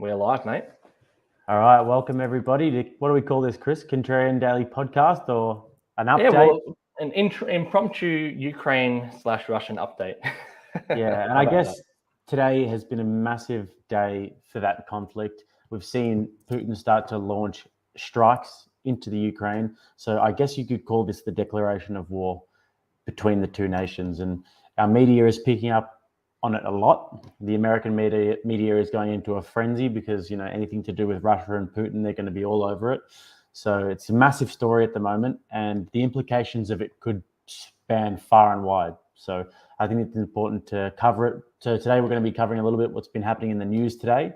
We're live, mate. All right, welcome everybody to, what do we call this, Chris? Contrarian Daily Podcast or an update? Yeah, well, an impromptu Ukraine/Russian update. Yeah, and I guess today has been a massive day for that conflict. We've seen Putin start to launch strikes into the Ukraine. So I guess you could call this the declaration of war between the two nations. And our media is picking up on it a lot. The American media is going into a frenzy because, anything to do with Russia and Putin, they're going to be all over it. So it's a massive story at the moment, and the implications of it could span far and wide. So I think it's important to cover it. So today we're going to be covering a little bit what's been happening in the news today.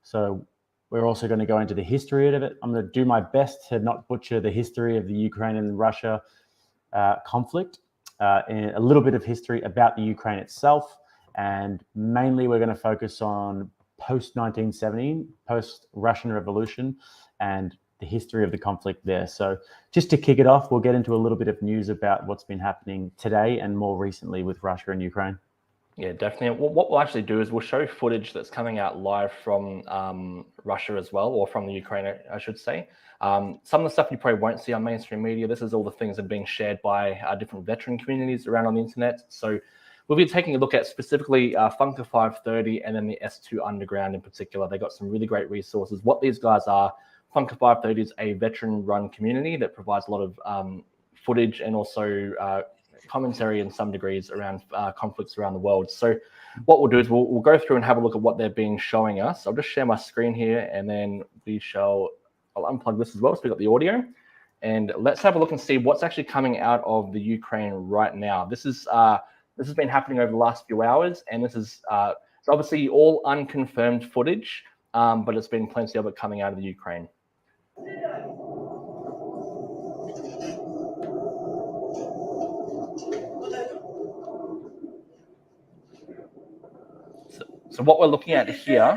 So we're also going to go into the history of it. I'm going to do my best to not butcher the history of the Ukraine and Russia conflict, and a little bit of history about the Ukraine itself. And mainly we're going to focus on post-1917, post-Russian Revolution, and the history of the conflict there. So just to kick it off, we'll get into a little bit of news about what's been happening today and more recently with Russia and Ukraine. Yeah, definitely. What we'll actually do is we'll show footage that's coming out live from Russia as well, or from the Ukraine, I should say. Some of the stuff you probably won't see on mainstream media. This is all the things that are being shared by different veteran communities around on the internet. So we'll be taking a look at specifically Funker 530 and then the S2 Underground in particular. They got some really great resources. What these guys are, Funker 530 is a veteran-run community that provides a lot of footage and also commentary in some degrees around conflicts around the world. So what we'll do is we'll go through and have a look at what they've been showing us. I'll just share my screen here, and then I'll unplug this as well so we've got the audio. And let's have a look and see what's actually coming out of the Ukraine right now. This has been happening over the last few hours, and this is it's obviously all unconfirmed footage, but it's been plenty of it coming out of the Ukraine. So what we're looking at here,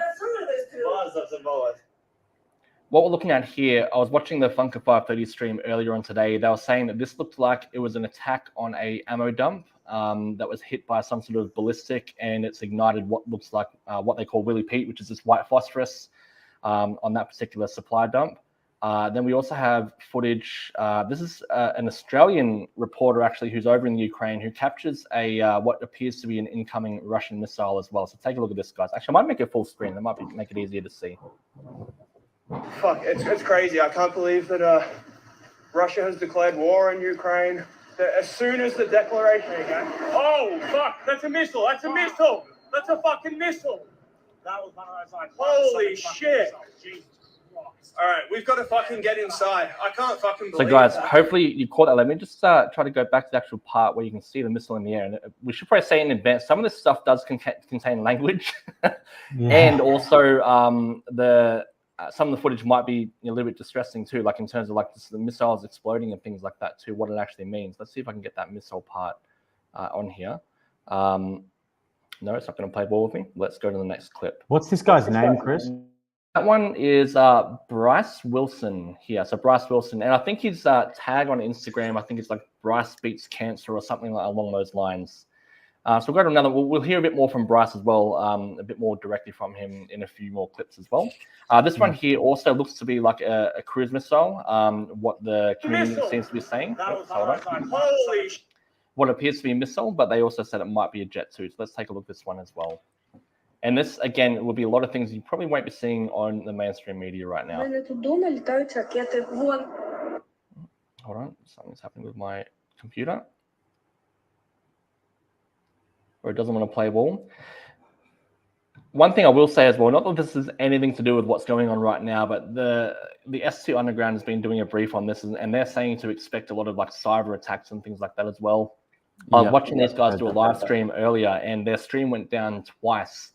I was watching the Funker 530 stream earlier on today. They were saying that this looked like it was an attack on a ammo dump that was hit by some sort of ballistic, and it's ignited what looks like what they call Willy Pete, which is this white phosphorus on that particular supply dump. Then we also have footage. This is an Australian reporter actually who's over in the Ukraine who captures what appears to be an incoming Russian missile as well. So take a look at this, guys. Actually, I might make it full screen. That might make it easier to see. Fuck, it's crazy. I can't believe that Russia has declared war on Ukraine. As soon as the declaration... There you go. Oh, fuck, that's a missile. That's a missile. That's a fucking missile. That was one of those like... Holy shit. Jesus. All right, we've got to fucking get inside. I can't fucking believe So, guys, that. hopefully you caught that. Let me just try to go back to the actual part where you can see the missile in the air. And we should probably say in advance, some of this stuff does contain language. And also some of the footage might be a little bit distressing too, like in terms of like the missiles exploding and things like that too, what it actually means. Let's see if I can get that missile part on here. No, it's not going to play ball with me. Let's go to the next clip. What's this guy's name, Chris? That one is Bryce Wilson here. So Bryce Wilson, and I think his tag on Instagram, I think it's like Bryce Beats Cancer or something like along those lines. So we'll go to another. We'll hear a bit more from Bryce as well, a bit more directly from him in a few more clips as well. This one here also looks to be like a cruise missile. What the community seems to be saying. What appears to be a missile, but they also said it might be a jet too. So let's take a look at this one as well. And this, again, will be a lot of things you probably won't be seeing on the mainstream media right now. Hold on, something's happening with my computer. Or it doesn't want to play ball. One thing I will say as well, not that this has anything to do with what's going on right now, but the S2 Underground has been doing a brief on this, and they're saying to expect a lot of like cyber attacks and things like that as well. I was watching these guys do a live stream earlier, and their stream went down twice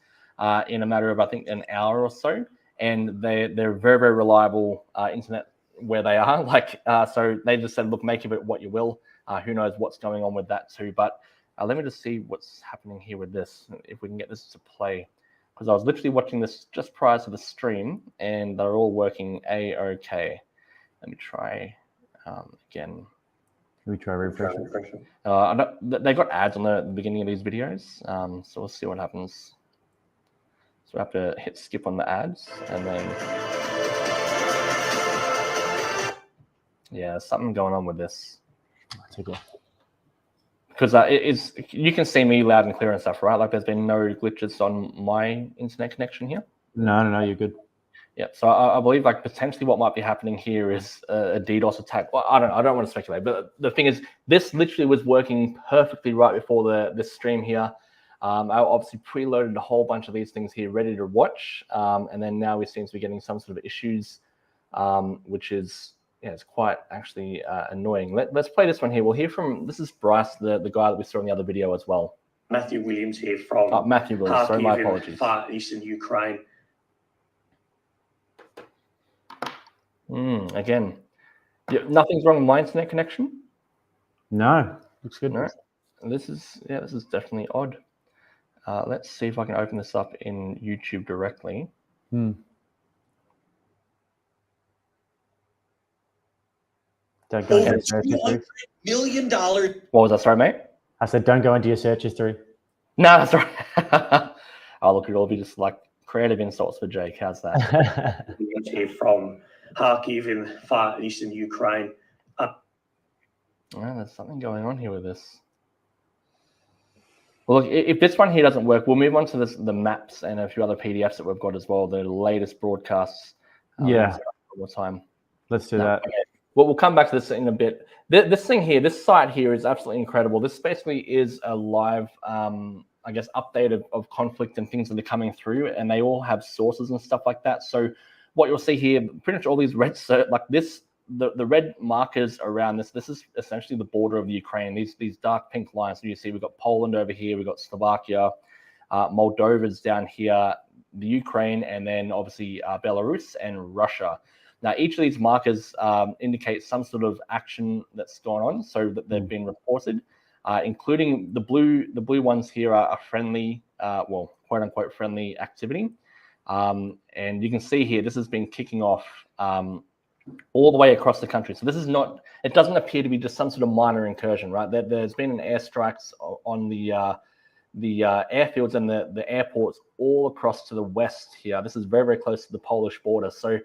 in a matter of, I think, an hour or so. And they're very, very reliable internet where they are. So they just said, look, make of it what you will. Who knows what's going on with that too. But let me just see what's happening here with this, if we can get this to play. Because I was literally watching this just prior to the stream, and they're all working A-OK. Let me try again. Can we try refreshing? They got ads on the beginning of these videos, so we'll see what happens. So I have to hit skip on the ads, and then yeah, something going on with this. Because you can see me loud and clear and stuff, right? Like there's been no glitches on my internet connection here. No, you're good. Yeah, so I believe like potentially what might be happening here is a DDoS attack. Well, I don't want to speculate, but the thing is, this literally was working perfectly right before this stream here. I obviously preloaded a whole bunch of these things here ready to watch, and then now we seem to be getting some sort of issues, which is it's quite actually annoying. Let's play this one here. We'll hear from this is Bryce, the guy that we saw in the other video as well. Matthew Williams here from Matthew Williams. Sorry, my Kharkiv in apologies. far eastern Ukraine. Again, nothing's wrong with my internet connection. No, looks good. No, this is definitely odd. Let's see if I can open this up in YouTube directly. Don't go into your search history. $$200 million. What was that? Sorry, mate. I said, don't go into your search history. No, that's right. Oh, look, it'll be just like creative insults for Jake. How's that? Williams here from Kharkiv in far eastern Ukraine. There's something going on here with this. Well, look, if this one here doesn't work, we'll move on to the maps and a few other PDFs that we've got as well, the latest broadcasts. Yeah. More time. Let's do that. Okay. Well, we'll come back to this in a bit. This thing here, this site here is absolutely incredible. This basically is a live, I guess, update of conflict and things that are coming through, and they all have sources and stuff like that. So what you'll see here, pretty much all these red, like this, the red markers around this is essentially the border of the Ukraine. These dark pink lines. So you see we've got Poland over here, we've got Slovakia, Moldova's down here, the Ukraine, and then obviously Belarus and Russia. Now, each of these markers indicate some sort of action that's gone on, so that they've been reported, including the blue ones here are friendly, well, quote unquote friendly activity. And you can see here, this has been kicking off all the way across the country. So this is not, it doesn't appear to be just some sort of minor incursion, right? There's been an airstrikes on the airfields and the airports all across to the west here. This is very, very close to the Polish border. So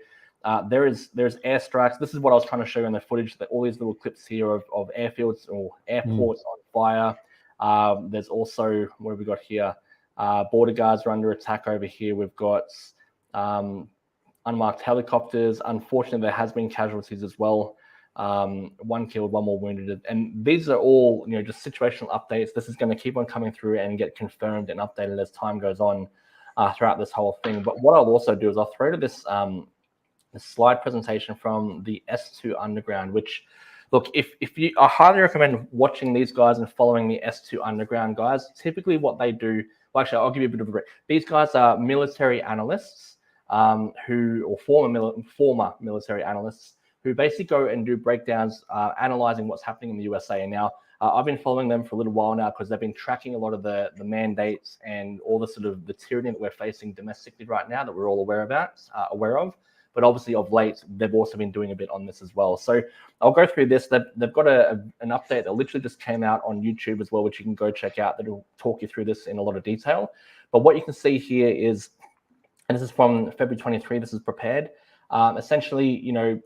there's airstrikes. This is what I was trying to show you in the footage, that all these little clips here of airfields or airports on fire. There's also, what have we got here? Border guards are under attack over here. We've got unmarked helicopters. Unfortunately, there has been casualties as well. One killed, one more wounded. And these are all, just situational updates. This is going to keep on coming through and get confirmed and updated as time goes on throughout this whole thing. But what I'll also do is I'll throw to this slide presentation from the S2 Underground, which, look, if you, I highly recommend watching these guys and following the S2 Underground guys. Typically what they do, well, actually, I'll give you a bit of a break. These guys are military analysts or former military analysts who basically go and do breakdowns, analyzing what's happening in the USA. And now I've been following them for a little while now because they've been tracking a lot of the mandates and all the sort of the tyranny that we're facing domestically right now that we're all aware of. But obviously of late, they've also been doing a bit on this as well. So I'll go through this. They've got an update that literally just came out on YouTube as well, which you can go check out. That'll talk you through this in a lot of detail. But what you can see here is, and this is from February 23, this is prepared. Essentially,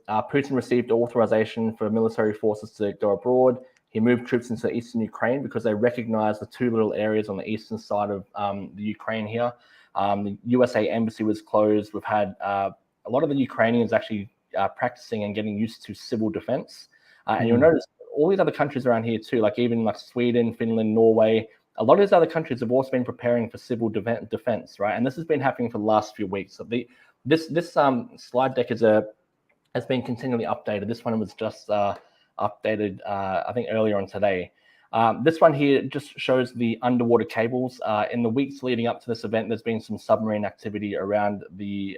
Putin received authorization for military forces to go abroad. He moved troops into eastern Ukraine because they recognize the two little areas on the eastern side of the Ukraine here. The USA embassy was closed. We've had a lot of the Ukrainians actually practicing and getting used to civil defense. And you'll notice all these other countries around here too, like even like Sweden, Finland, Norway, a lot of these other countries have also been preparing for civil defense, right? And this has been happening for the last few weeks. So this slide deck has been continually updated. This one was just updated, I think, earlier on today. This one here just shows the underwater cables. In the weeks leading up to this event, there's been some submarine activity around the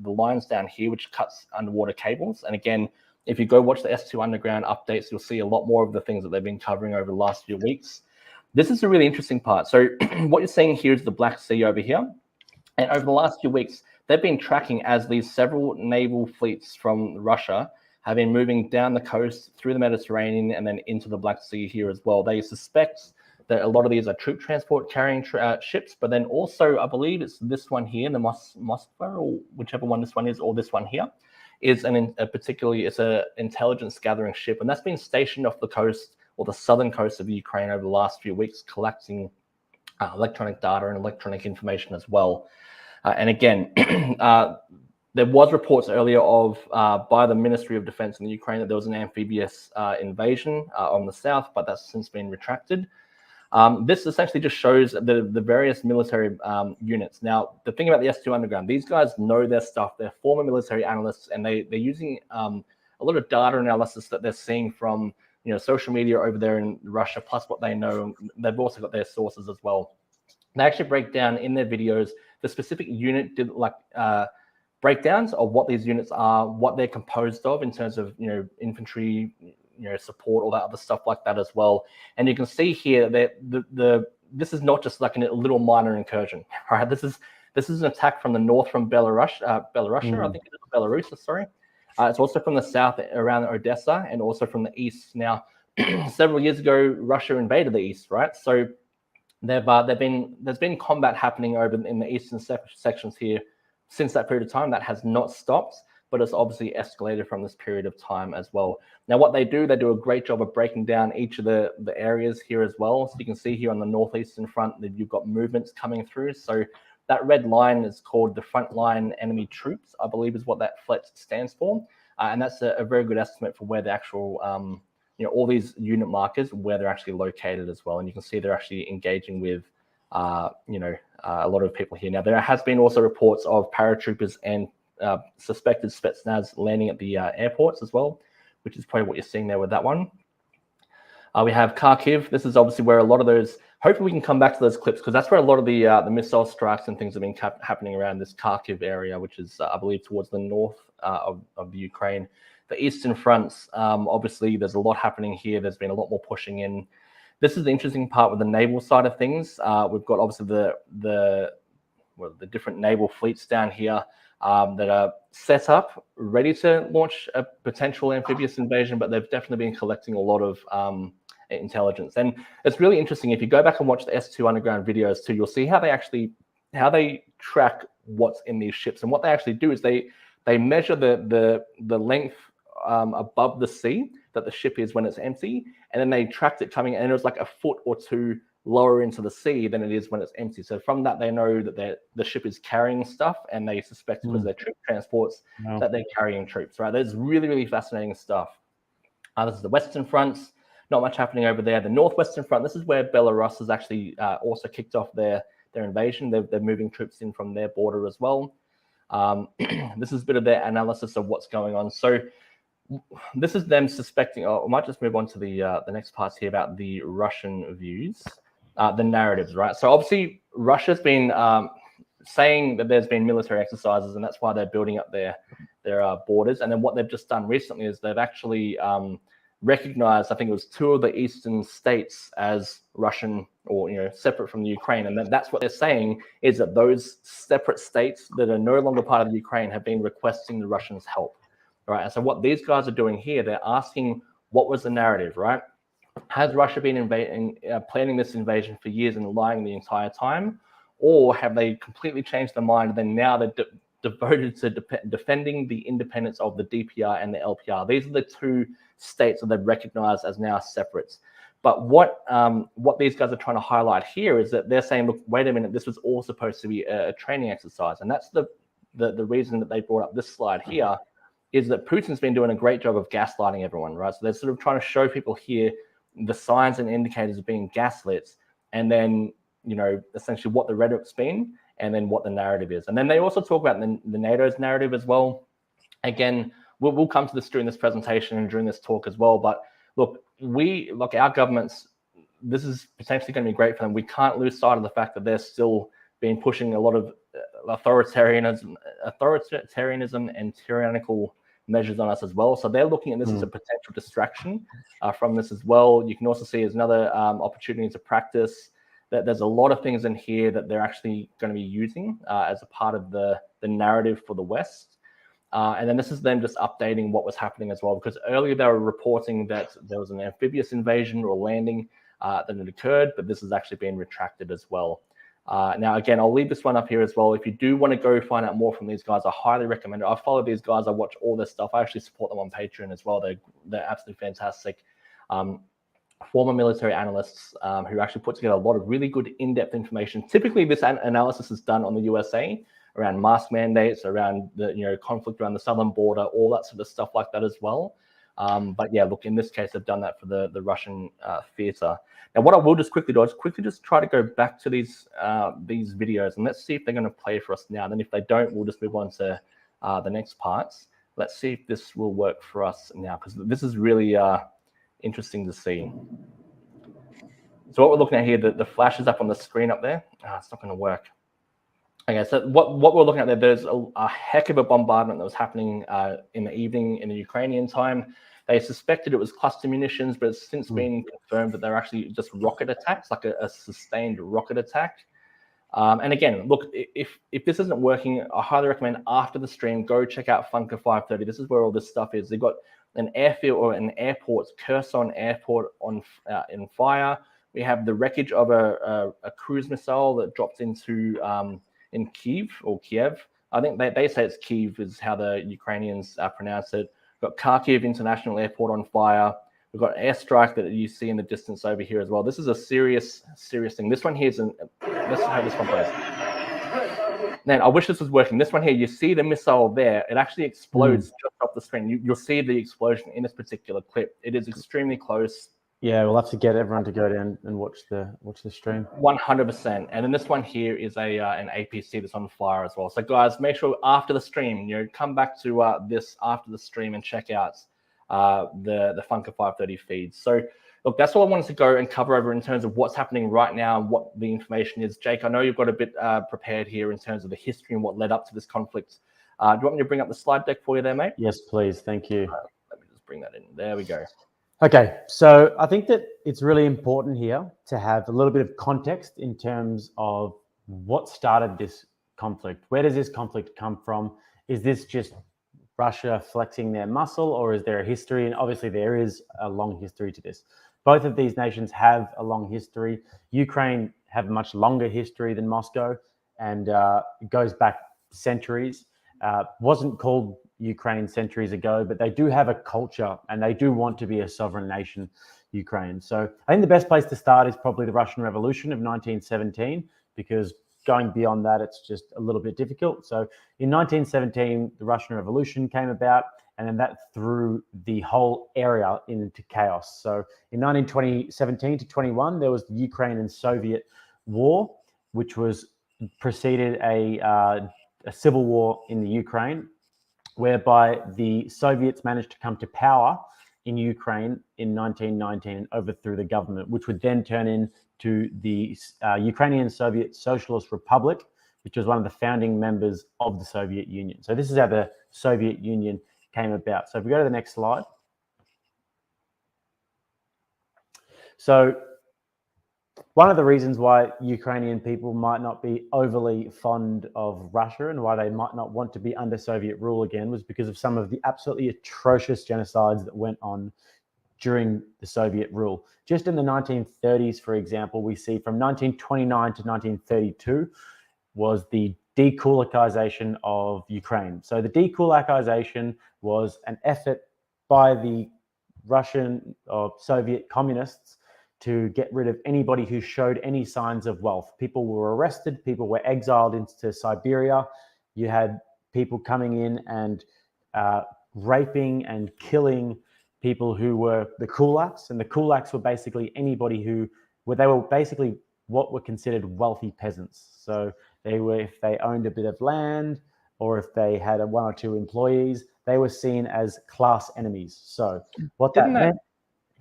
lines down here, which cuts underwater cables. And again, if you go watch the S2 Underground updates, you'll see a lot more of the things that they've been covering over the last few weeks. This is a really interesting part. So what you're seeing here is the Black Sea over here. And over the last few weeks, they've been tracking as these several naval fleets from Russia have been moving down the coast through the Mediterranean and then into the Black Sea here as well. They suspect that a lot of these are troop transport carrying ships, but then also I believe it's this one here, the Moskva, or whichever one this one is, or this one here, is particularly it's a intelligence gathering ship, and that's been stationed off the coast or the southern coast of Ukraine over the last few weeks, collecting electronic data and electronic information as well. And again, there was reports earlier of by the Ministry of Defense in the Ukraine that there was an amphibious invasion on the south, but that's since been retracted. This essentially just shows the various military units. Now, the thing about the S2 Underground, these guys know their stuff. They're former military analysts, and they're using a lot of data analysis that they're seeing from social media over there in Russia, plus what they know. They've also got their sources as well. They actually break down in their videos the specific unit breakdowns of what these units are, what they're composed of in terms of infantry, support, all that other stuff like that as well. And you can see here that this is not just like a little minor incursion, right? This is an attack from the north, from Belarus, I think it is Belarus, sorry. It's also from the south around Odessa, and also from the east. Now, several years ago, Russia invaded the east, right? So there's been combat happening over in the eastern sections here since that period of time. That has not stopped, but it's obviously escalated from this period of time as well. Now, what they do a great job of breaking down each of the areas here as well. So you can see here on the northeastern front that you've got movements coming through. So that red line is called the frontline enemy troops, I believe is what that FLET stands for. And that's a very good estimate for where the actual, all these unit markers, where they're actually located as well. And you can see they're actually engaging with, a lot of people here. Now, there has been also reports of paratroopers and suspected Spetsnaz landing at the airports as well, which is probably what you're seeing there with that one. We have Kharkiv. This is obviously where a lot of those, hopefully we can come back to those clips, because that's where a lot of the missile strikes and things have been happening around this Kharkiv area, which is, I believe, towards the north of the Ukraine. The eastern fronts, obviously, there's a lot happening here. There's been a lot more pushing in. This is the interesting part with the naval side of things. We've got obviously the different naval fleets down here that are set up, ready to launch a potential amphibious invasion, but they've definitely been collecting a lot of intelligence. And it's really interesting. If you go back and watch the S2 Underground videos too, you'll see how they track what's in these ships. And what they actually do is they measure the length above the sea that the ship is when it's empty, and then they tracked it coming, and it was like a foot or two lower into the sea than it is when it's empty. So from that, they know that the ship is carrying stuff, and they suspect because they're troop transports that they're carrying troops, right? There's really, really fascinating stuff. This is the Western Front. Not much happening over there. The Northwestern Front, this is where Belarus has actually also kicked off their invasion. They're moving troops in from their border as well. This is a bit of their analysis of what's going on. So this is them suspecting, I might just move on to the next parts here about the Russian views, the narratives, right? So obviously Russia's been saying that there's been military exercises, and that's why they're building up their borders. And then what they've just done recently is they've actually recognized, I think it was 2 of the eastern states as Russian, or separate from the Ukraine. And then that's what they're saying, is that those separate states that are no longer part of the Ukraine have been requesting the Russians' help. Right, and so what these guys are doing here, they're asking, what was the narrative, right? Has Russia been planning this invasion for years and lying the entire time? Or have they completely changed their mind, and then now they're devoted to defending the independence of the DPR and the LPR? These are the 2 states that they've recognized as now separate. But what these guys are trying to highlight here is that they're saying, look, wait a minute, this was all supposed to be a training exercise. And that's the reason that they brought up this slide here, is that Putin's been doing a great job of gaslighting everyone, right? So they're sort of trying to show people here the signs and indicators of being gaslit, and then, essentially what the rhetoric's been, and then what the narrative is. And then they also talk about the NATO's narrative as well. Again, we'll come to this during this presentation and during this talk as well. But look, our governments, this is potentially going to be great for them. We can't lose sight of the fact that they're still been pushing a lot of authoritarianism and tyrannical measures on us as well. So they're looking at this as a potential distraction from this as well. You can also see as another opportunity to practice. That there's a lot of things in here that they're actually going to be using as a part of the narrative for the West. And then this is them just updating what was happening as well, because earlier they were reporting that there was an amphibious invasion or landing that it occurred, but this has actually been retracted as well. Now, again, I'll leave this one up here as well. If you do want to go find out more from these guys, I highly recommend it. I follow these guys. I watch all their stuff. I actually support them on Patreon as well. They're absolutely fantastic. Former military analysts who actually put together a lot of really good in-depth information. Typically, this analysis is done on the USA around mask mandates, around the conflict around the southern border, all that sort of stuff like that as well. But yeah, look, in this case, they've done that for the Russian theater. Now, what I will just quickly do is just try to go back to these videos, and let's see if they're going to play for us now. Then if they don't, we'll just move on to the next parts. Let's see if this will work for us now, because this is really interesting to see. So what we're looking at here, the flash is up on the screen up there. It's not going to work. Okay, so what we're looking at there, there's a heck of a bombardment that was happening in the evening in the Ukrainian time. They suspected it was cluster munitions, but it's since been confirmed that they're actually just rocket attacks, like a sustained rocket attack. And again, look, if this isn't working, I highly recommend after the stream, go check out Funker 530. This is where all this stuff is. They've got an airfield or an airport, Kherson Airport in fire. We have the wreckage of a cruise missile that dropped into in Kiev. I think they say it's Kiev is how the Ukrainians pronounce it. We've got Kharkiv International Airport on fire. We've got an airstrike that you see in the distance over here as well. This is a serious thing. This one here is let's have this one plays. Man, I wish this was working. This one here, you see the missile there. It actually explodes just off the screen. You'll see the explosion in this particular clip. It is extremely close. Yeah, we'll have to get everyone to go down and watch the stream. 100%. And then this one here is an APC that's on fire as well. So guys, make sure after the stream, come back to this after the stream and check out the Funker 530 feeds. So look, that's all I wanted to go and cover over in terms of what's happening right now and what the information is. Jake, I know you've got a bit prepared here in terms of the history and what led up to this conflict. Do you want me to bring up the slide deck for you there, mate? Yes, please. Thank you. Let me just bring that in. There we go. Okay, so I think that it's really important here to have a little bit of context in terms of what started this conflict. Where does this conflict come from? Is this just Russia flexing their muscle, or is there a history? And obviously there is a long history to this. Both of these nations have a long history. Ukraine have a much longer history than Moscow, and it goes back centuries. Wasn't called Ukraine centuries ago, but they do have a culture and they do want to be a sovereign nation, Ukraine. So I think the best place to start is probably the Russian Revolution of 1917, because going beyond that, it's just a little bit difficult. So in 1917, the Russian Revolution came about, and then that threw the whole area into chaos. So in 1917 to 21, there was the Ukraine and Soviet War, which was preceded a civil war in the Ukraine, whereby the Soviets managed to come to power in Ukraine in 1919 and overthrew the government, which would then turn into the Ukrainian Soviet Socialist Republic, which was one of the founding members of the Soviet Union. So this is how the Soviet Union came about. So if we go to the next slide. So one of the reasons why Ukrainian people might not be overly fond of Russia and why they might not want to be under Soviet rule again was because of some of the absolutely atrocious genocides that went on during the Soviet rule. Just in the 1930s, for example, we see from 1929 to 1932 was the Decolletization of Ukraine. So the Decolletization was an effort by the Russian or Soviet communists to get rid of anybody who showed any signs of wealth. People were arrested, people were exiled into Siberia. You had people coming in and raping and killing people who were the kulaks. And the kulaks were basically anybody they were basically what were considered wealthy peasants. So they were, if they owned a bit of land or if they had one or two employees, they were seen as class enemies. So what that meant,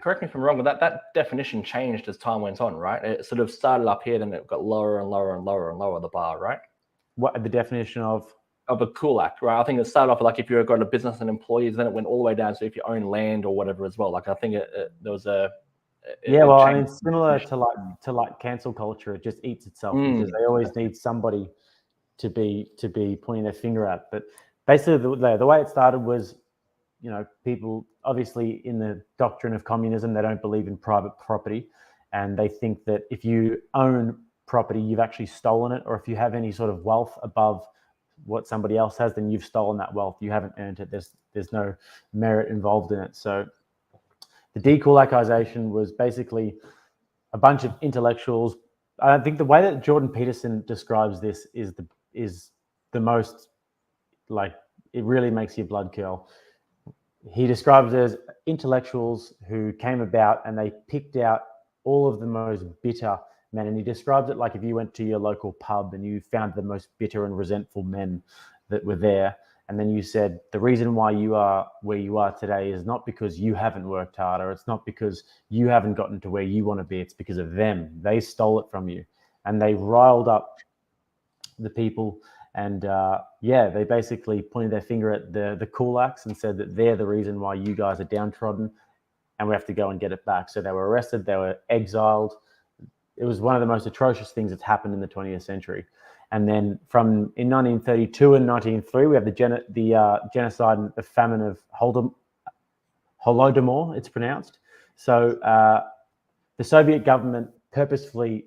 correct me if I'm wrong, but that definition changed as time went on, right? It sort of started up here, then it got lower and lower and lower and lower the bar, right? What the definition of a kulak, right? I think it started off like if you've got a business and employees, then it went all the way down to if you own land or whatever as well. Like I think there was a I mean, similar to like cancel culture, it just eats itself because they always need somebody to be pointing their finger at. But basically, the way it started was, people obviously in the doctrine of communism, they don't believe in private property. and they think that if you own property, you've actually stolen it, or if you have any sort of wealth above what somebody else has, then you've stolen that wealth. You haven't earned it. There's no merit involved in it. So the decolletization was basically a bunch of intellectuals. I think the way that Jordan Peterson describes this is the most, like, it really makes your blood curl. He describes it as intellectuals who came about and they picked out all of the most bitter men. And he describes it like if you went to your local pub and you found the most bitter and resentful men that were there. And then you said, the reason why you are where you are today is not because you haven't worked harder. It's not because you haven't gotten to where you want to be. It's because of them. They stole it from you. And they riled up the people. And they basically pointed their finger at the kulaks and said that they're the reason why you guys are downtrodden and we have to go and get it back. So they were arrested. They were exiled. It was one of the most atrocious things that's happened in the 20th century. And then in 1932 and 1903, we have the genocide and the famine of Holodomor, it's pronounced. So the Soviet government purposefully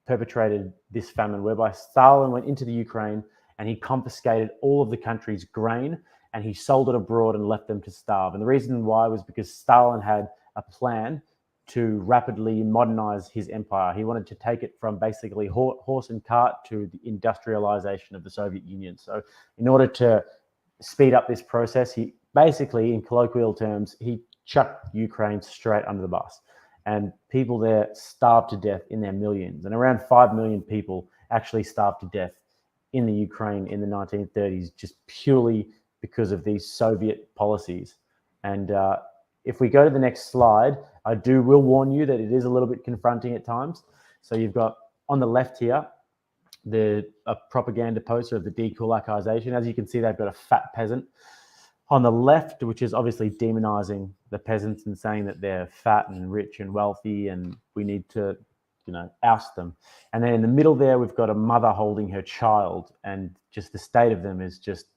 perpetrated this famine whereby Stalin went into the Ukraine and he confiscated all of the country's grain and he sold it abroad and left them to starve. And the reason why was because Stalin had a plan to rapidly modernize his empire. He wanted to take it from basically horse and cart to the industrialization of the Soviet Union. So in order to speed up this process, he basically, in colloquial terms, he chucked Ukraine straight under the bus. And people there starved to death in their millions. And around 5 million people actually starved to death in the Ukraine in the 1930s, just purely because of these Soviet policies. And if we go to the next slide, I will warn you that it is a little bit confronting at times. So you've got on the left here, a propaganda poster of the decolletization. As you can see, they've got a fat peasant. On the left, which is obviously demonizing the peasants and saying that they're fat and rich and wealthy and we need to, oust them. And then in the middle there, we've got a mother holding her child, and just the state of them is just,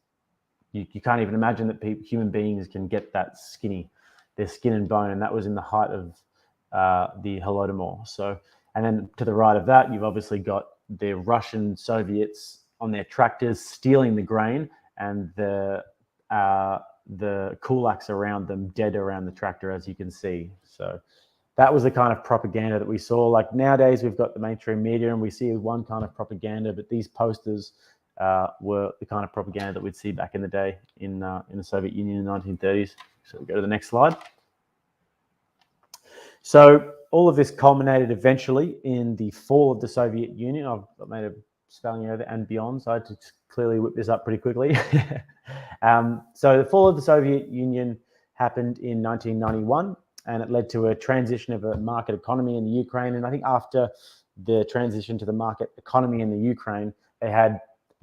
you can't even imagine that human beings can get that skinny. They're skin and bone, and that was in the height of the Holodomor. So, and then to the right of that, you've obviously got the Russian Soviets on their tractors stealing the grain, and the kulaks around them dead around the tractor, as you can see. So that was the kind of propaganda that we saw. Like nowadays, we've got the mainstream media and we see one kind of propaganda, but these posters were the kind of propaganda that we'd see back in the day in the Soviet Union in the 1930s. So we go to the next slide. So all of this culminated eventually in the fall of the Soviet Union. I've made a spelling error and beyond, so I had to clearly whip this up pretty quickly. So the fall of the Soviet Union happened in 1991, and it led to a transition of a market economy in the Ukraine. And I think after the transition to the market economy in the Ukraine, they had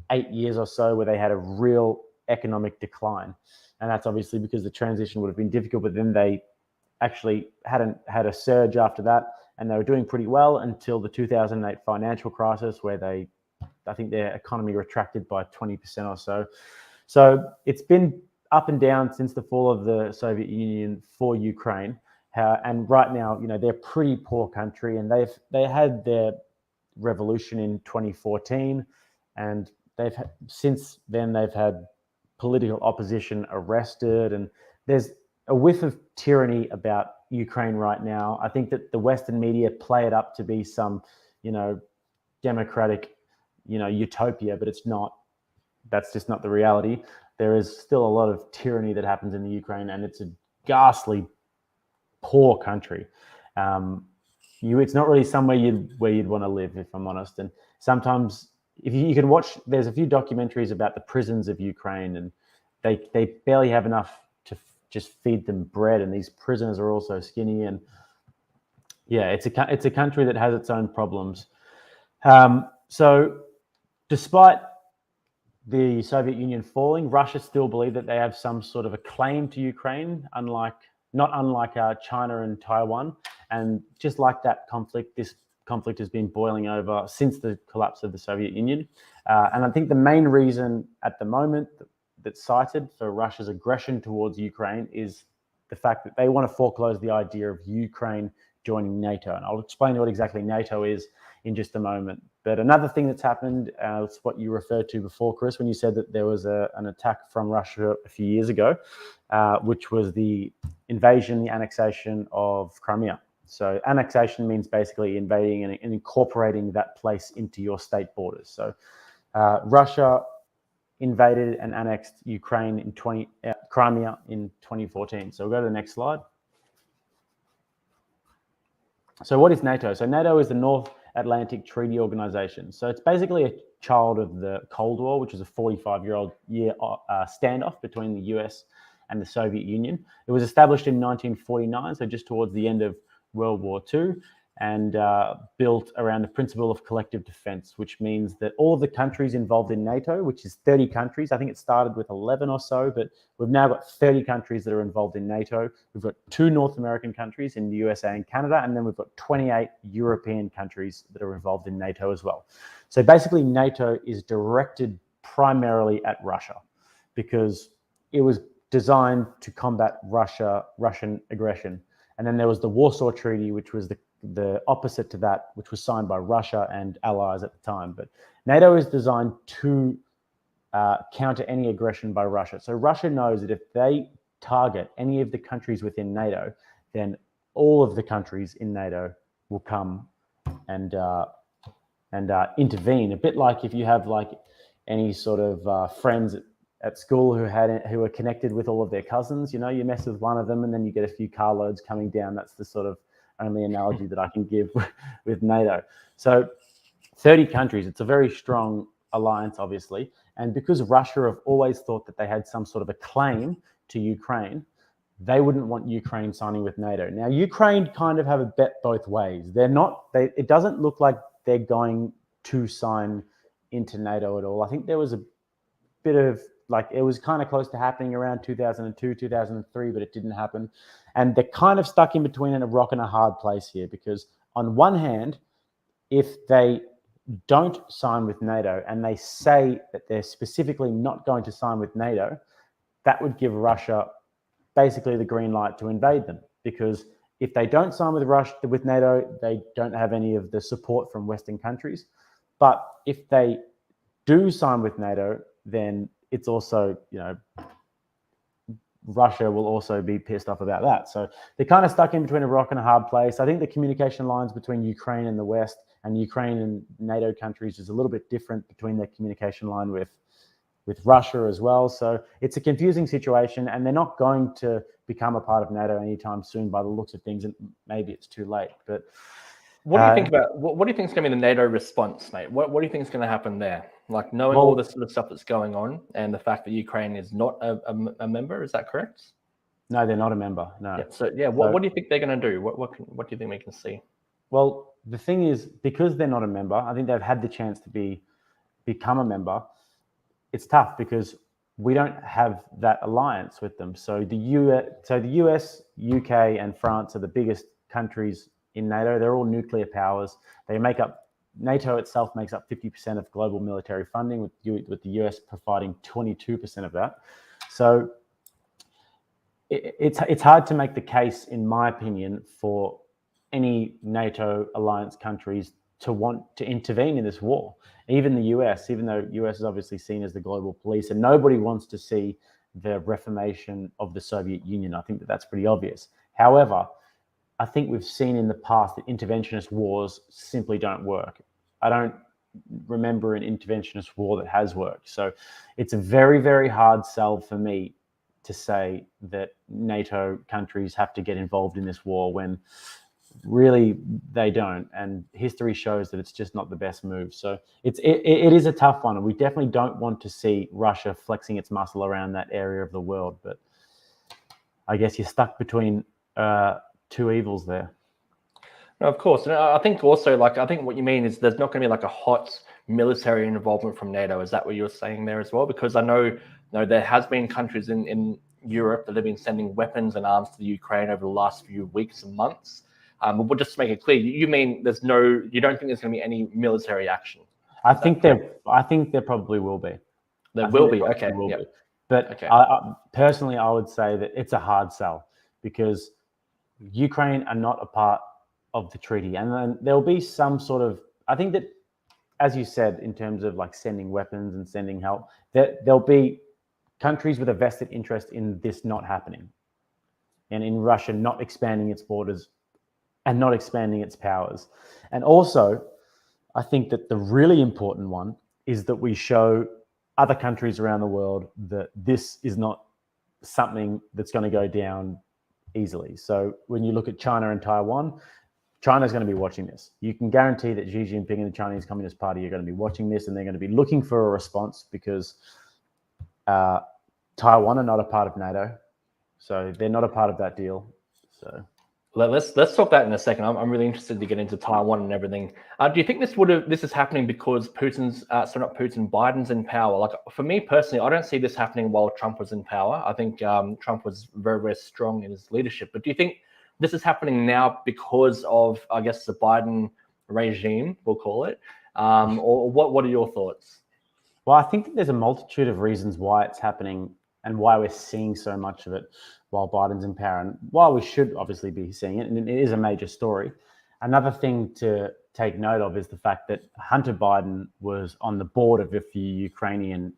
8 years or so where they had a real economic decline. And that's obviously because the transition would have been difficult, but then they actually hadn't had a surge after that, and they were doing pretty well until the 2008 financial crisis, where I think their economy retracted by 20% or so. So it's been up and down since the fall of the Soviet Union for Ukraine. And right now, they're a pretty poor country, and they had their revolution in 2014, and since then they've had political opposition arrested, and there's a whiff of tyranny about Ukraine right now. I think that the Western media play it up to be some, democratic, utopia, but it's not. That's just not the reality. There is still a lot of tyranny that happens in the Ukraine, and it's a ghastly, poor country. It's not really somewhere where you'd want to live, if I'm honest. And sometimes, if you can watch, there's a few documentaries about the prisons of Ukraine, and they barely have enough to just feed them bread, and these prisoners are also skinny. And yeah, it's a country that has its own problems. So despite the Soviet Union falling, Russia still believe that they have some sort of a claim to Ukraine, not unlike China and Taiwan. And just like that conflict, this conflict has been boiling over since the collapse of the Soviet Union. And I think the main reason at the moment that's cited for Russia's aggression towards Ukraine is the fact that they want to foreclose the idea of Ukraine joining NATO. And I'll explain what exactly NATO is in just a moment. But another thing that's happened, it's what you referred to before, Chris, when you said that there was an attack from Russia a few years ago, which was the invasion, the annexation of Crimea. So annexation means basically invading and incorporating that place into your state borders. So Russia invaded and annexed Ukraine in Crimea in 2014. So we'll go to the next slide. So what is NATO? So NATO is the North Atlantic Treaty Organization. So it's basically a child of the Cold War, which is a 45-year standoff between the US and the Soviet Union. It was established in 1949, so just towards the end of World War II, and built around the principle of collective defense, which means that all of the countries involved in NATO, which is 30 countries, I think it started with 11 or so, but we've now got 30 countries that are involved in NATO. We've got 2 North American countries in the USA and Canada, and then we've got 28 European countries that are involved in NATO as well. So basically NATO is directed primarily at Russia because it was designed to combat Russian aggression. And then there was the Warsaw Treaty, which was the opposite to that, which was signed by Russia and allies at the time. But NATO is designed to counter any aggression by Russia. So Russia knows that if they target any of the countries within NATO, then all of the countries in NATO will come and intervene. A bit like if you have like any sort of friends at school who are connected with all of their cousins, you know, you mess with one of them and then you get a few carloads coming down. That's the sort of only analogy that I can give with NATO. So 30 countries, it's a very strong alliance, obviously. And because Russia have always thought that they had some sort of a claim to Ukraine, they wouldn't want Ukraine signing with NATO. Now, Ukraine kind of have a bet both ways. It doesn't look like they're going to sign into NATO at all. I think there was a bit of, like, it was kind of close to happening around 2002, 2003, but it didn't happen. And they're kind of stuck in between a rock and a hard place here because on one hand, if they don't sign with NATO and they say that they're specifically not going to sign with NATO, that would give Russia basically the green light to invade them. Because if they don't sign with NATO, they don't have any of the support from Western countries. But if they do sign with NATO, then it's also, you know, Russia will also be pissed off about that. So they're kind of stuck in between a rock and a hard place. I think the communication lines between Ukraine and the West and Ukraine and NATO countries is a little bit different between their communication line with Russia as well. So it's a confusing situation, and they're not going to become a part of NATO anytime soon by the looks of things, and maybe it's too late. But what do you think about what do you think is going to be the NATO response, mate? What do you think is going to happen there? Like knowing all this sort of stuff that's going on, and the fact that Ukraine is not a member, is that correct? No, they're not a member. No. Yeah, so yeah, what do you think they're going to do? What do you think we can see? Well, the thing is, because they're not a member, I think they've had the chance to become a member. It's tough because we don't have that alliance with them. So the US, UK, and France are the biggest countries in NATO. They're all nuclear powers. NATO itself makes up 50% of global military funding, with the US providing 22% of that. So it's hard to make the case, in my opinion, for any NATO alliance countries to want to intervene in this war. Even the US, even though US is obviously seen as the global police, and nobody wants to see the reformation of the Soviet Union. I think that that's pretty obvious. However, I think we've seen in the past that interventionist wars simply don't work. I don't remember an interventionist war that has worked. So it's a very, very hard sell for me to say that NATO countries have to get involved in this war when really they don't. And history shows that it's just not the best move. So it is a tough one. And we definitely don't want to see Russia flexing its muscle around that area of the world. But I guess you're stuck between two evils there. No, of course. And I think also, I think what you mean is there's not going to be like a hot military involvement from NATO. Is that what you're saying there as well? Because I know there has been countries in Europe that have been sending weapons and arms to the Ukraine over the last few weeks and months. But we'll just make it clear, you mean you don't think there's going to be any military action? I think there probably will be. There will be, okay. Be. But okay. Personally, I would say that it's a hard sell because Ukraine are not a part of the treaty, and then there'll be some sort of, I think that, as you said, in terms of like sending weapons and sending help, that there'll be countries with a vested interest in this not happening, and in Russia not expanding its borders and not expanding its powers. And also, I think that the really important one is that we show other countries around the world that this is not something that's going to go down easily. So when you look at China and Taiwan, China's going to be watching this. You can guarantee that Xi Jinping and the Chinese Communist Party are going to be watching this, and they're going to be looking for a response, because Taiwan are not a part of NATO, so they're not a part of that deal. So let's talk that in a second. I'm really interested to get into Taiwan and everything. Do you think this is happening because Biden's in power? Like, for me personally, I don't see this happening while Trump was in power. I think Trump was very, very strong in his leadership. But do you think this is happening now because of, I guess, the Biden regime, we'll call it, or what are your thoughts? Well, I think that there's a multitude of reasons why it's happening and why we're seeing so much of it while Biden's in power, and while we should obviously be seeing it, and it is a major story. Another thing to take note of is the fact that Hunter Biden was on the board of a few Ukrainian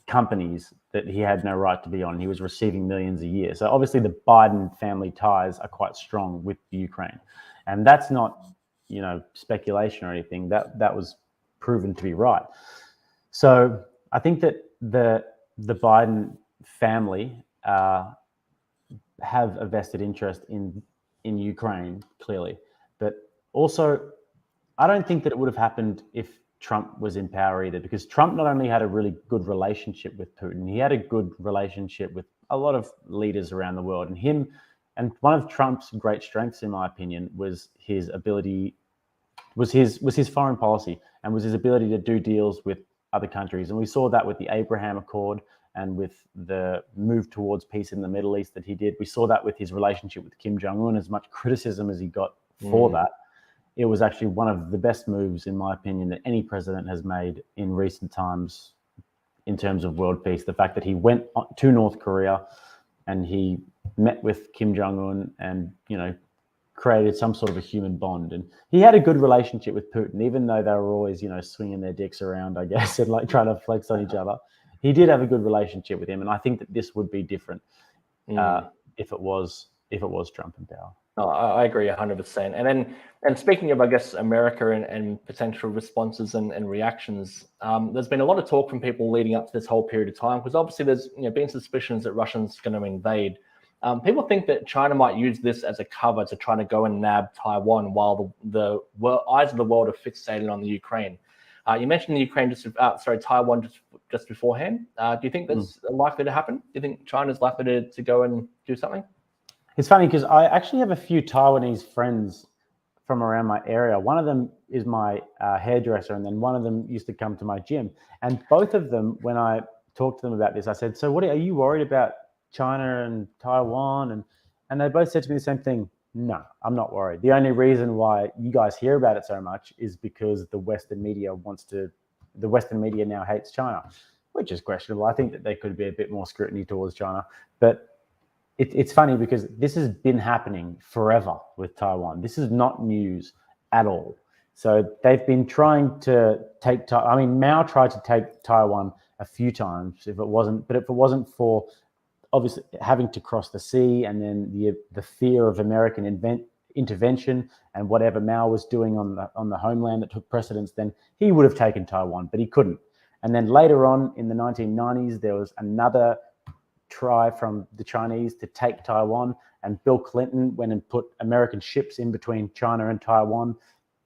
companies that he had no right to be on. He was receiving millions a year. So obviously the Biden family ties are quite strong with Ukraine. And that's not, speculation or anything. That was proven to be right. So I think that the Biden family have a vested interest in Ukraine, clearly. But also, I don't think that it would have happened if Trump was in power either, because Trump not only had a really good relationship with Putin, he had a good relationship with a lot of leaders around the world. And one of Trump's great strengths, in my opinion, was his ability, was his foreign policy, and was his ability to do deals with other countries. And we saw that with the Abraham Accord and with the move towards peace in the Middle East that he did. We saw that with his relationship with Kim Jong-un. As much criticism as he got for that, it was actually one of the best moves, in my opinion, that any president has made in recent times in terms of world peace. The fact that he went to North Korea and he met with Kim Jong-un and, created some sort of a human bond. And he had a good relationship with Putin, even though they were always, swinging their dicks around, I guess, and like trying to flex on each other. He did have a good relationship with him. And I think that this would be different if it was Trump in power. No, I agree 100%. And speaking of, I guess, America and potential responses and reactions, there's been a lot of talk from people leading up to this whole period of time, because obviously there's been suspicions that Russia's going to invade. People think that China might use this as a cover to try to go and nab Taiwan while the eyes of the world are fixated on the Ukraine. You mentioned the Ukraine Taiwan just beforehand. Do you think that's likely to happen? Do you think China's likely to go and do something? It's funny because I actually have a few Taiwanese friends from around my area. One of them is my hairdresser, and then one of them used to come to my gym. And both of them, when I talked to them about this, I said, "So what are you worried about China and Taiwan?" And they both said to me the same thing. No, I'm not worried. The only reason why you guys hear about it so much is because the Western media now hates China, which is questionable. I think that there could be a bit more scrutiny towards China. But it's funny because this has been happening forever with Taiwan. This is not news at all. So they've been trying to take Mao tried to take Taiwan a few times. If it wasn't for obviously having to cross the sea, and then the fear of American intervention and whatever Mao was doing on the homeland that took precedence, then he would have taken Taiwan, but he couldn't. And then later on in the 1990s, there was another try from the Chinese to take Taiwan, and Bill Clinton went and put American ships in between China and Taiwan,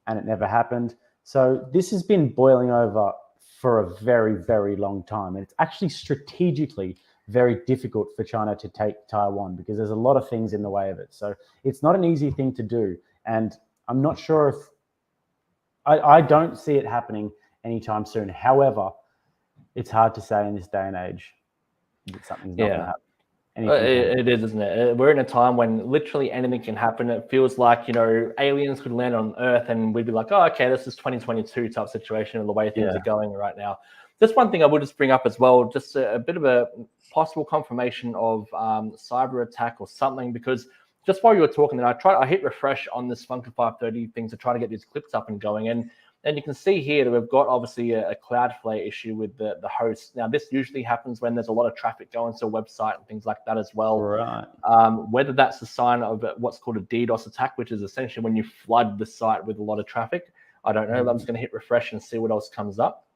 and it never happened. So this has been boiling over for a very, very long time. And it's actually strategically very difficult for China to take Taiwan because there's a lot of things in the way of it. So it's not an easy thing to do. And I'm not sure if I don't see it happening anytime soon. However, it's hard to say in this day and age that something's not going to happen. It is, isn't it? We're in a time when literally anything can happen. It feels like, aliens could land on Earth and we'd be like, oh, okay, this is 2022 type situation and the way things are going right now. Just one thing I would just bring up as well, just a bit of a possible confirmation of cyber attack or something, because just while you were talking, then I hit refresh on this Function 530 thing to try to get these clips up and going. And you can see here that we've got obviously a Cloudflare issue with the host. Now, this usually happens when there's a lot of traffic going to a website and things like that as well. Right. Whether that's a sign of what's called a DDoS attack, which is essentially when you flood the site with a lot of traffic. I don't know. I'm just going to hit refresh and see what else comes up,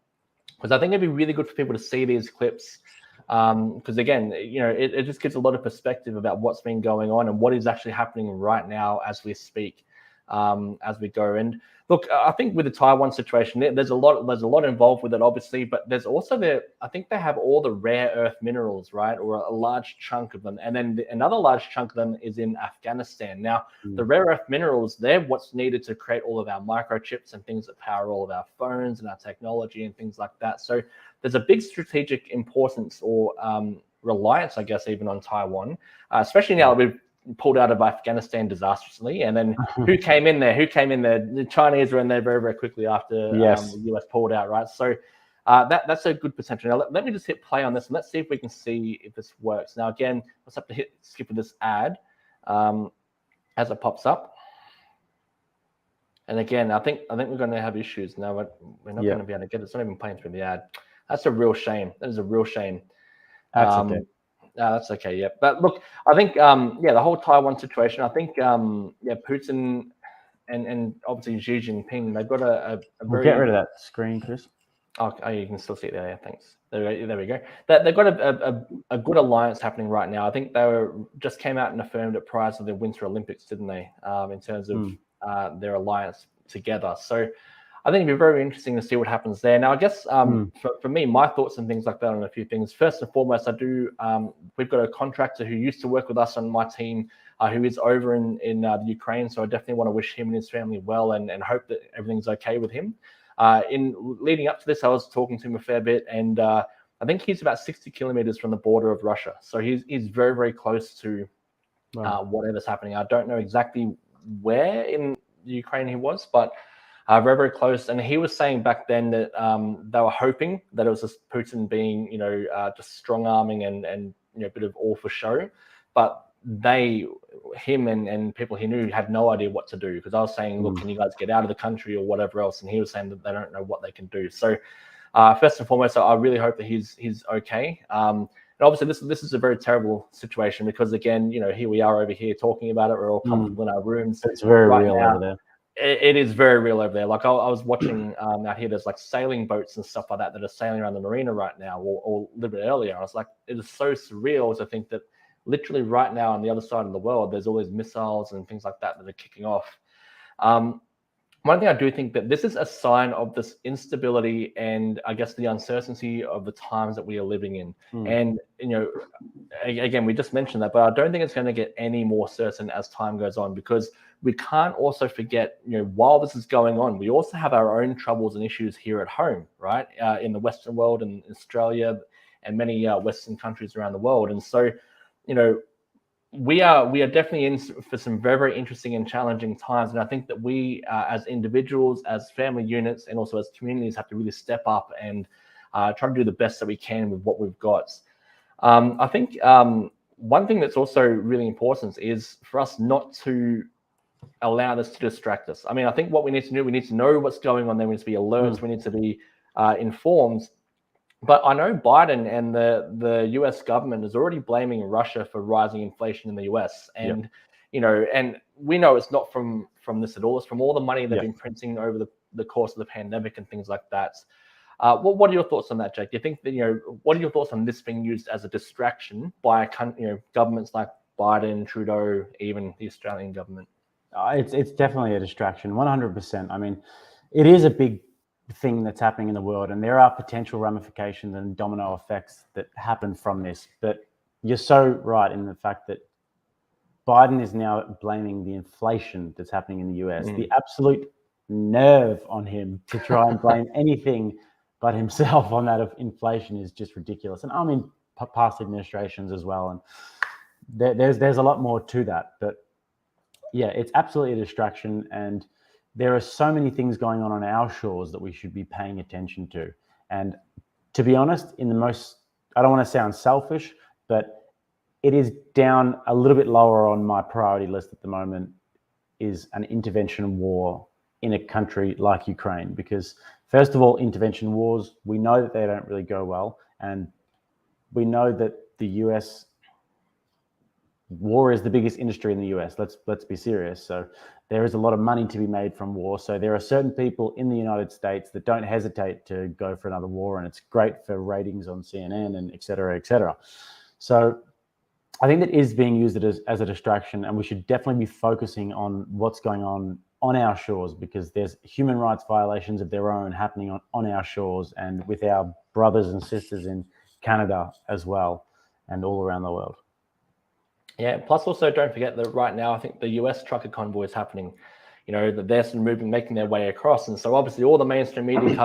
because I think it'd be really good for people to see these clips. Because again, it just gives a lot of perspective about what's been going on and what is actually happening right now as we speak, as we go. And look, I think with the Taiwan situation, there's a lot involved with it, obviously, but there's also I think they have all the rare earth minerals, right, or a large chunk of them, and then another large chunk of them is in Afghanistan. Now, the rare earth minerals, they're what's needed to create all of our microchips and things that power all of our phones and our technology and things like that. So there's a big strategic importance or reliance, I guess, even on Taiwan, especially now that we've pulled out of Afghanistan disastrously, and then who came in there? The Chinese were in there very, very quickly after the US pulled out, right? So that's a good potential. Now let me just hit play on this and let's see if we can see if this works. Now again, let's have to skip this ad as it pops up. And again, I think we're going to have issues now. We're not going to be able to get it. It's not even playing through the ad. That's a real shame. That is a real shame. That's okay. No, that's okay. Yeah, but look, I think the whole Taiwan situation. I think Putin and obviously Xi Jinping, they've got a very. We'll get rid of that screen, Chris. Oh, you can still see it there. Yeah, thanks. There we go. They've got a good alliance happening right now. I think they just came out and affirmed it prior to the Winter Olympics, didn't they? In terms of their alliance together. So I think it'd be very interesting to see what happens there. Now, I guess for me, my thoughts and things like that on a few things. First and foremost, we've got a contractor who used to work with us on my team who is over in the Ukraine. So I definitely want to wish him and his family well and hope that everything's okay with him. In leading up to this, I was talking to him a fair bit, and I think he's about 60 kilometers from the border of Russia. So he's very, very close to whatever's happening. I don't know exactly where in Ukraine he was, but very, very close. And he was saying back then that they were hoping that it was just Putin being, just strong arming and a bit of all for show. But him and people he knew had no idea what to do, because I was saying, look, can you guys get out of the country or whatever else? And he was saying that they don't know what they can do. So first and foremost, I really hope that he's okay. And obviously this is a very terrible situation, because again, here we are over here talking about it. We're all comfortable in our rooms. It's very real over there. It is very real over there. Like I was watching out here, there's like sailing boats and stuff like that are sailing around the marina right now, or a little bit earlier. I was like, it is so surreal to think that literally right now on the other side of the world, there's all these missiles and things like that are kicking off. One thing I do think that this is a sign of this instability and I guess the uncertainty of the times that we are living in. And, again, we just mentioned that, but I don't think it's going to get any more certain as time goes on, because we can't also forget, while this is going on, we also have our own troubles and issues here at home, right? In the Western world and Australia and many Western countries around the world. And so, we are definitely in for some very, very interesting and challenging times. And I think that we, as individuals, as family units, and also as communities, have to really step up and try to do the best that we can with what we've got. I think one thing that's also really important is for us not to allow this to distract us. I mean, I think what we need to do, we need to know what's going on there. We need to be alert. We need to be informed. But I know Biden and the US government is already blaming Russia for rising inflation in the US. And, and we know it's not from this at all. It's from all the money they've been printing over the course of the pandemic and things like that. What are your thoughts on that, Jake? Do you think that, what are your thoughts on this being used as a distraction by, governments like Biden, Trudeau, even the Australian government? It's definitely a distraction, 100%. I mean, it is a big thing that's happening in the world, and there are potential ramifications and domino effects that happen from this. But you're so right in the fact that Biden is now blaming the inflation that's happening in the US. The absolute nerve on him to try and blame anything but himself on that of inflation is just ridiculous. And I mean, past administrations as well. And there's a lot more to that. But yeah, it's absolutely a distraction. And there are so many things going on our shores that we should be paying attention to. And to be honest, I don't want to sound selfish, but it is down a little bit lower on my priority list at the moment, is an intervention war in a country like Ukraine. Because first of all, intervention wars, we know that they don't really go well. And we know that the US war is the biggest industry in the US. Let's be serious. So there is a lot of money to be made from war. So there are certain people in the United States that don't hesitate to go for another war, and it's great for ratings on CNN and et cetera, et cetera. So I think that is being used as a distraction, and we should definitely be focusing on what's going on our shores, because there's human rights violations of their own happening on our shores and with our brothers and sisters in Canada as well, and all around the world. Yeah, plus also don't forget that right now, I think the US trucker convoy is happening. You know, that they're moving, making their way across. And so obviously all the mainstream media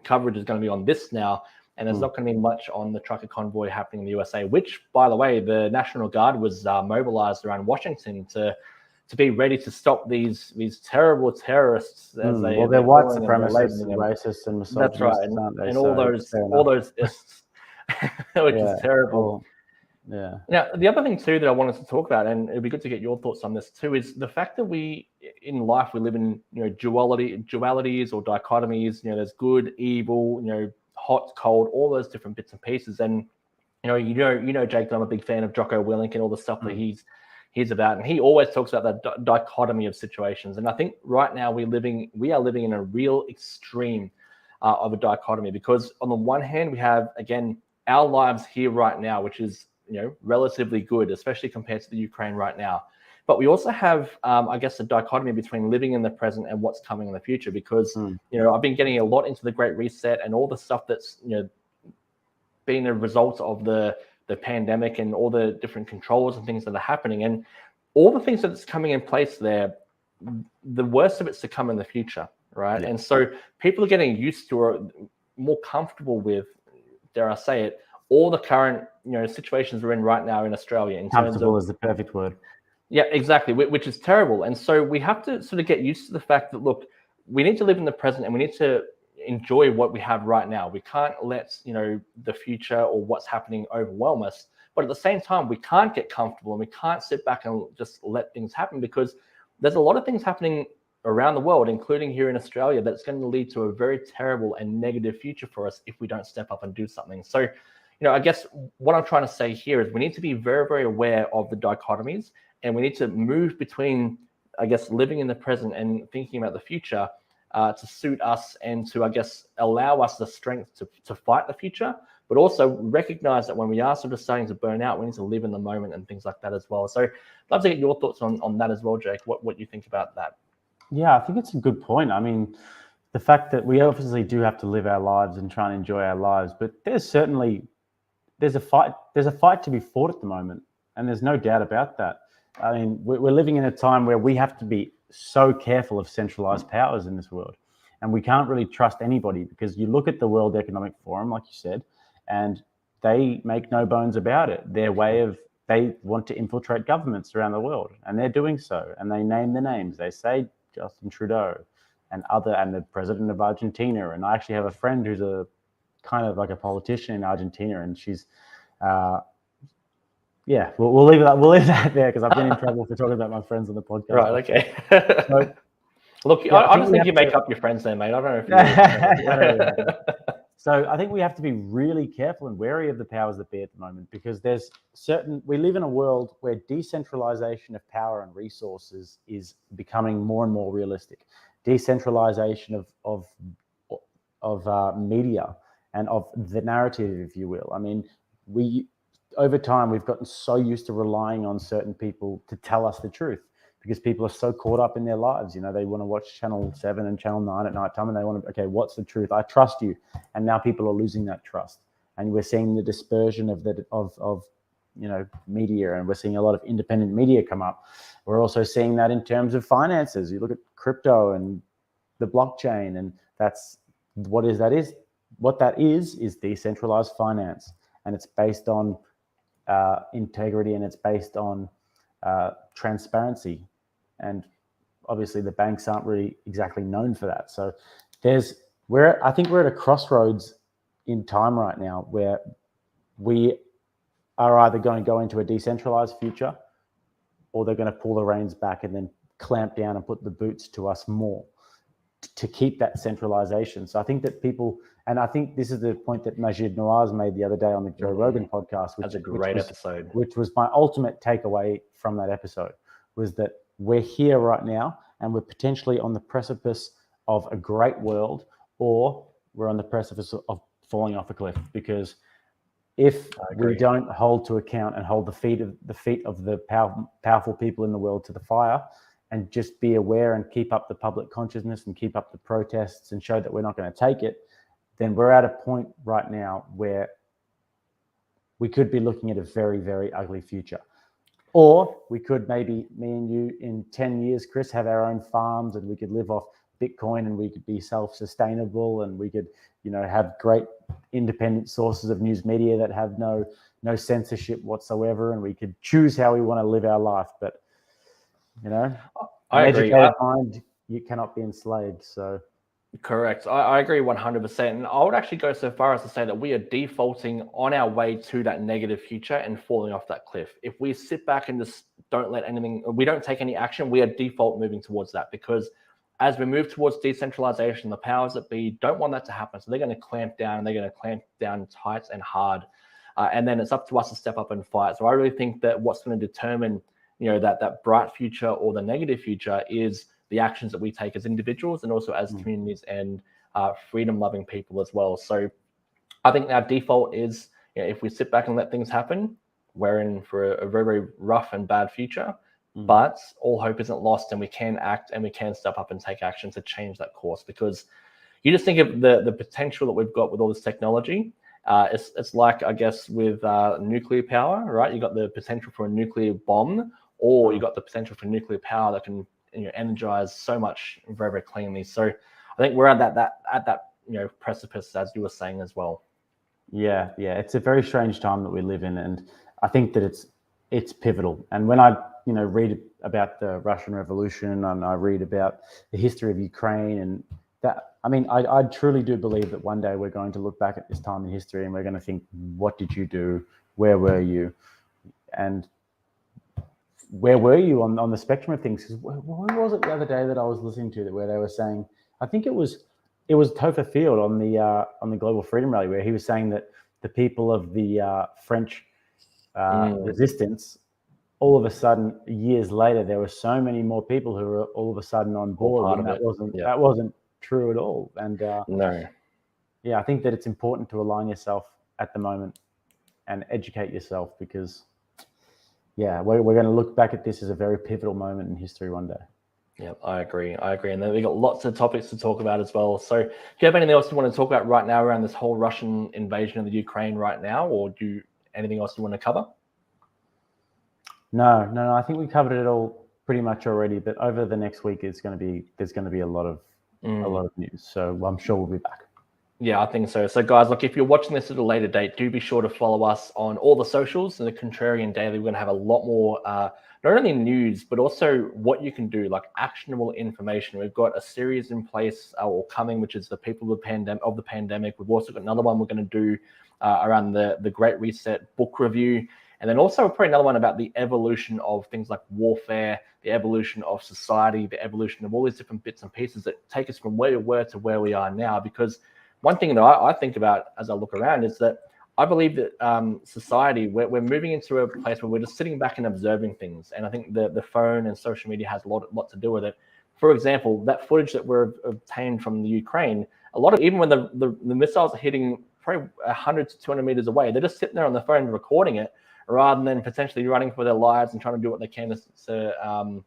coverage is going to be on this now. And there's not going to be much on the trucker convoy happening in the USA, which, by the way, the National Guard was mobilized around Washington to be ready to stop these terrible terrorists. As well, they're white supremacists and racists and misogynists. That's right. And all those ists, which is terrible. Yeah. Now, the other thing too that I wanted to talk about, and it'd be good to get your thoughts on this too, is the fact that we in life we live in dualities or dichotomies. You know, there's good, evil, hot, cold, all those different bits and pieces. And you know, Jake, I'm a big fan of Jocko Willink and all the stuff that he's about, and he always talks about that dichotomy of situations. And I think right now we are living in a real extreme of a dichotomy, because on the one hand we have, again, our lives here right now, which is relatively good, especially compared to the Ukraine right now. But we also have, I guess, a dichotomy between living in the present and what's coming in the future. Because I've been getting a lot into the Great Reset and all the stuff that's been a result of the pandemic and all the different controls and things that are happening, and all the things that's coming in place there. The worst of it's to come in the future, right? Yeah. And so people are getting used to or more comfortable with, dare I say it, all the current situations we're in right now in Australia. In comfortable is the perfect word. Yeah, exactly, which is terrible. And so we have to sort of get used to the fact that, look, we need to live in the present and we need to enjoy what we have right now. We can't let the future or what's happening overwhelm us. But at the same time, we can't get comfortable and we can't sit back and just let things happen, because there's a lot of things happening around the world, including here in Australia, that's going to lead to a very terrible and negative future for us if we don't step up and do something. So I guess what I'm trying to say here is we need to be very, very aware of the dichotomies, and we need to move between, I guess, living in the present and thinking about the future to suit us and to, I guess, allow us the strength to fight the future, but also recognize that when we are sort of starting to burn out, we need to live in the moment and things like that as well. So I'd love to get your thoughts on that as well, Jake, what you think about that. Yeah, I think it's a good point. I mean, the fact that we obviously do have to live our lives and try and enjoy our lives, but there's a fight to be fought at the moment, and there's no doubt about that. I mean, we're living in a time where we have to be so careful of centralized powers in this world, and we can't really trust anybody, because you look at the World Economic Forum, like you said, and they make no bones about it. They want to infiltrate governments around the world, and they're doing so, and they name the names. They say Justin Trudeau and the president of Argentina. And I actually have a friend who's a kind of like a politician in Argentina, and she's we'll leave that there, because I've been in trouble for talking about my friends on the podcast. Right, okay. So, look, yeah, I just think you make up your friends there, mate. I don't know if you So I think we have to be really careful and wary of the powers that be at the moment, because we live in a world where decentralization of power and resources is becoming more and more realistic. Decentralization of media and of the narrative, if you will. I mean, over time, we've gotten so used to relying on certain people to tell us the truth, because people are so caught up in their lives. They want to watch Channel 7 and Channel 9 at night time, and they want to, okay, what's the truth? I trust you. And now people are losing that trust. And we're seeing the dispersion of media, and we're seeing a lot of independent media come up. We're also seeing that in terms of finances. You look at crypto and the blockchain, and what that is decentralized finance. And it's based on integrity, and it's based on transparency. And obviously the banks aren't really exactly known for that. So I think we're at a crossroads in time right now, where we are either going to go into a decentralized future, or they're going to pull the reins back and then clamp down and put the boots to us more to keep that centralization. So I think that people, and I think this is the point that Majid Nawaz made the other day on the Joe Rogan podcast, That's a great episode. Which was my ultimate takeaway from that episode, was that we're here right now and we're potentially on the precipice of a great world, or we're on the precipice of falling off a cliff, because if we don't hold to account and hold the feet of the powerful people in the world to the fire, and just be aware and keep up the public consciousness and keep up the protests and show that we're not going to take it, then we're at a point right now where we could be looking at a very, very ugly future. Or we could, maybe me and you in 10 years, Chris, have our own farms and we could live off Bitcoin and we could be self-sustainable and we could, have great independent sources of news media that have no censorship whatsoever, and we could choose how we want to live our life. But an educated mind, you cannot be enslaved. So correct. I agree 100%. And I would actually go so far as to say that we are defaulting on our way to that negative future and falling off that cliff. If we sit back and just we don't take any action, we are default moving towards that, because as we move towards decentralization, the powers that be don't want that to happen. So they're going to clamp down, and they're going to clamp down tight and hard. And then it's up to us to step up and fight. So I really think that what's going to determine, that bright future or the negative future is the actions that we take as individuals and also as communities and freedom-loving people as well. So I think our default is, if we sit back and let things happen, we're in for a very, very rough and bad future. But all hope isn't lost, and we can act and we can step up and take action to change that course. Because you just think of the potential that we've got with all this technology. It's like, I guess, with nuclear power, right? You got the potential for a nuclear bomb, or you got the potential for nuclear power that can energize so much very, very cleanly. So I think we're at that precipice, as you were saying as well. Yeah, it's a very strange time that we live in, and I think that it's pivotal. And when I read about the Russian Revolution, and I read about the history of Ukraine, and that, I truly do believe that one day we're going to look back at this time in history and we're going to think, what did you do? Where were you? And where were you on the spectrum of things? Because what was it the other day that I was listening to where they were saying, I think it was Topher Field on the Global Freedom Rally, where he was saying that the people of the French resistance, all of a sudden, years later, there were so many more people who were all of a sudden on board, and that wasn't true at all. And no, I think that it's important to align yourself at the moment and educate yourself, because we're going to look back at this as a very pivotal moment in history one day. Yeah, I agree. And then we've got lots of topics to talk about as well. So do you have anything else you want to talk about right now around this whole Russian invasion of the Ukraine right now, or anything else you want to cover? No. I think we covered it all pretty much already. But over the next week, there's going to be a lot of news. So I'm sure we'll be back. Yeah, I think so. So guys, look, if you're watching this at a later date, do be sure to follow us on all the socials and the Contrarian Daily. We're going to have a lot more, not only news, but also what you can do, like actionable information. We've got a series in place or coming, which is the people of the pandemic. We've also got another one we're going to do around the Great Reset book review. And then also probably another one about the evolution of things like warfare, the evolution of society, the evolution of all these different bits and pieces that take us from where we were to where we are now. Because one thing that I think about as I look around is that I believe that society, we're moving into a place where we're just sitting back and observing things. And I think the phone and social media has a lot to do with it. For example, that footage that we're obtained from the Ukraine, even when the missiles are hitting probably 100 to 200 meters away, they're just sitting there on the phone recording it, rather than potentially running for their lives and trying to do what they can to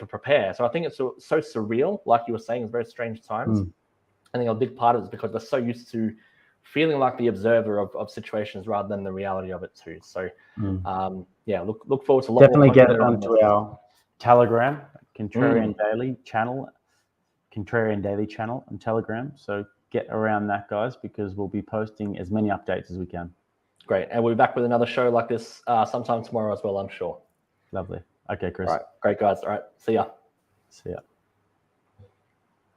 prepare. So I think it's so surreal, like you were saying, it's very strange times. I think a big part of it is because we're so used to feeling like the observer of situations rather than the reality of it too. So look forward to a lot definitely more get it onto our Telegram, Contrarian Daily channel on Telegram. So get around that, guys, because we'll be posting as many updates as we can. Great. And we'll be back with another show like this sometime tomorrow as well, I'm sure. Lovely. Okay, Chris. All right. Great, guys. All right. See ya. See ya.